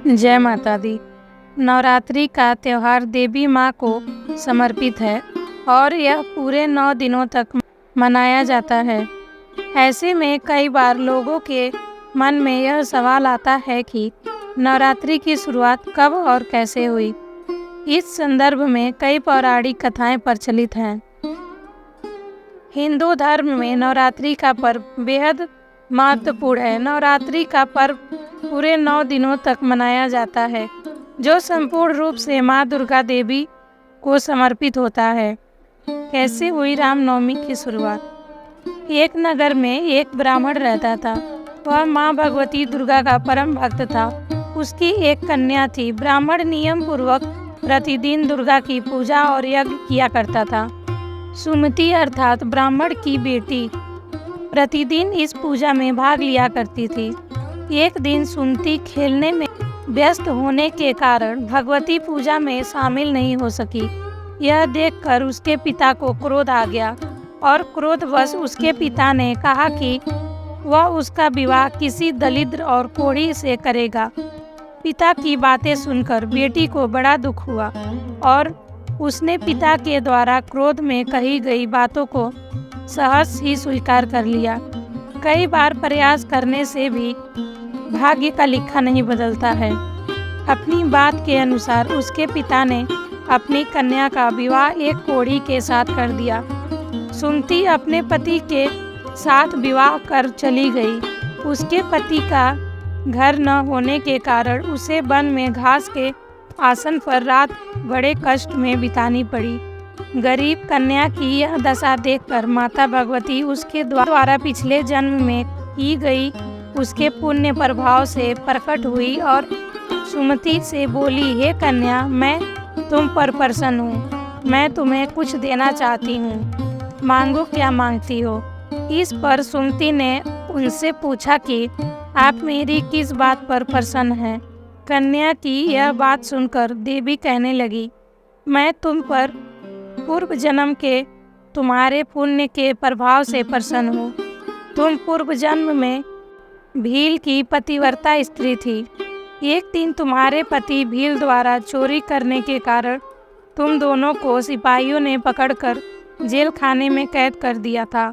जय माता दी। नवरात्रि का त्यौहार देवी माँ को समर्पित है और यह पूरे 9 दिनों तक मनाया जाता है। ऐसे में कई बार लोगों के मन में यह सवाल आता है कि नवरात्रि की शुरुआत कब और कैसे हुई। इस संदर्भ में कई पौराणिक कथाएं प्रचलित हैं। हिंदू धर्म में नवरात्रि का पर्व बेहद महत्वपूर्ण है। नवरात्रि का पर्व पूरे 9 दिनों तक मनाया जाता है, जो संपूर्ण रूप से माँ दुर्गा देवी को समर्पित होता है। कैसे हुई रामनवमी की शुरुआत। एक नगर में एक ब्राह्मण रहता था। वह माँ भगवती दुर्गा का परम भक्त था। उसकी एक कन्या थी। ब्राह्मण नियम पूर्वक प्रतिदिन दुर्गा की पूजा और यज्ञ किया करता था। सुमति अर्थात ब्राह्मण की बेटी प्रतिदिन इस पूजा में भाग लिया करती थी। एक दिन सुमति खेलने में व्यस्त होने के कारण भगवती पूजा में शामिल नहीं हो सकी। यह देखकर उसके पिता को क्रोध आ गया और क्रोधवश उसके पिता ने कहा कि वह उसका विवाह किसी दरिद्र और कोढ़ी से करेगा। पिता की बातें सुनकर बेटी को बड़ा दुख हुआ और उसने पिता के द्वारा क्रोध में कही गई बातों को सहज ही स्वीकार कर लिया। कई बार प्रयास करने से भी भाग्य का लिखा नहीं बदलता है। अपनी बात के अनुसार उसके पिता ने अपनी कन्या का विवाह एक कोढ़ी के साथ कर दिया। सुमति अपने पति के साथ विवाह कर चली गई। उसके पति का घर न होने के कारण उसे वन में घास के आसन पर रात बड़े कष्ट में बितानी पड़ी। गरीब कन्या की यह दशा देखकर माता भगवती उसके द्वारा पिछले जन्म में की गई उसके पुण्य प्रभाव से प्रकट हुई और सुमति से बोली, हे कन्या, मैं तुम पर प्रसन्न हूँ। मैं तुम्हें कुछ देना चाहती हूँ। मांगो, क्या मांगती हो। इस पर सुमति ने उनसे पूछा कि आप मेरी किस बात पर प्रसन्न हैं। कन्या की यह बात सुनकर देवी कहने लगी, मैं तुम पर पूर्व जन्म के तुम्हारे पुण्य के प्रभाव से प्रसन्न हूँ। तुम पूर्व जन्म में भील की पतिव्रता स्त्री थी। एक दिन तुम्हारे पति भील द्वारा चोरी करने के कारण तुम दोनों को सिपाहियों ने पकड़कर जेल खाने में कैद कर दिया था।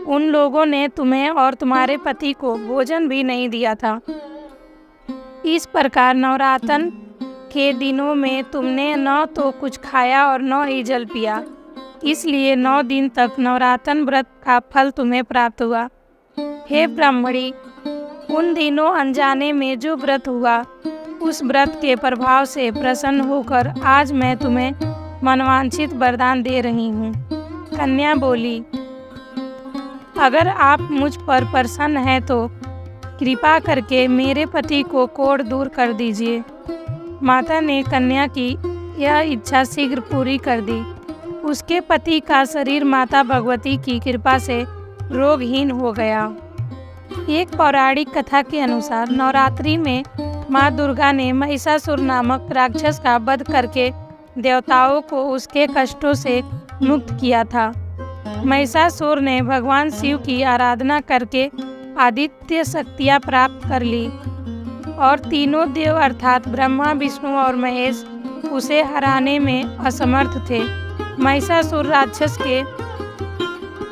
उन लोगों ने तुम्हें और तुम्हारे पति को भोजन भी नहीं दिया था। इस प्रकार नवरात्र के दिनों में तुमने न तो कुछ खाया और न ही जल पिया। इसलिए 9 दिन तक नवरात्र व्रत का फल तुम्हें प्राप्त हुआ। हे ब्राह्मणी, उन दिनों अनजाने में जो व्रत हुआ, उस व्रत के प्रभाव से प्रसन्न होकर आज मैं तुम्हें मनवांछित वरदान दे रही हूँ। कन्या बोली, अगर आप मुझ पर प्रसन्न हैं तो कृपा करके मेरे पति को कोढ़ दूर कर दीजिए। माता ने कन्या की यह इच्छा शीघ्र पूरी कर दी। उसके पति का शरीर माता भगवती की कृपा से रोगहीन हो गया। एक पौराणिक कथा के अनुसार नवरात्रि में माँ दुर्गा ने महिषासुर नामक राक्षस का वध करके देवताओं को उसके कष्टों से मुक्त किया था। महिषासुर ने भगवान शिव की आराधना करके आदित्य शक्तियाँ प्राप्त कर ली और तीनों देव अर्थात ब्रह्मा, विष्णु और महेश उसे हराने में असमर्थ थे। महिषासुर राक्षस के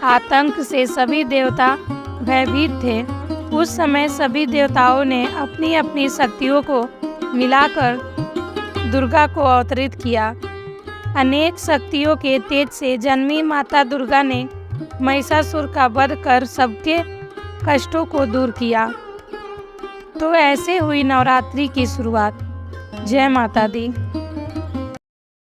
आतंक से सभी देवता भयभीत थे। उस समय सभी देवताओं ने अपनी अपनी शक्तियों को मिलाकर दुर्गा को अवतरित किया। अनेक शक्तियों के तेज से जन्मी माता दुर्गा ने महिषासुर का वध कर सबके कष्टों को दूर किया। तो ऐसे हुई नवरात्रि की शुरुआत। जय माता दी।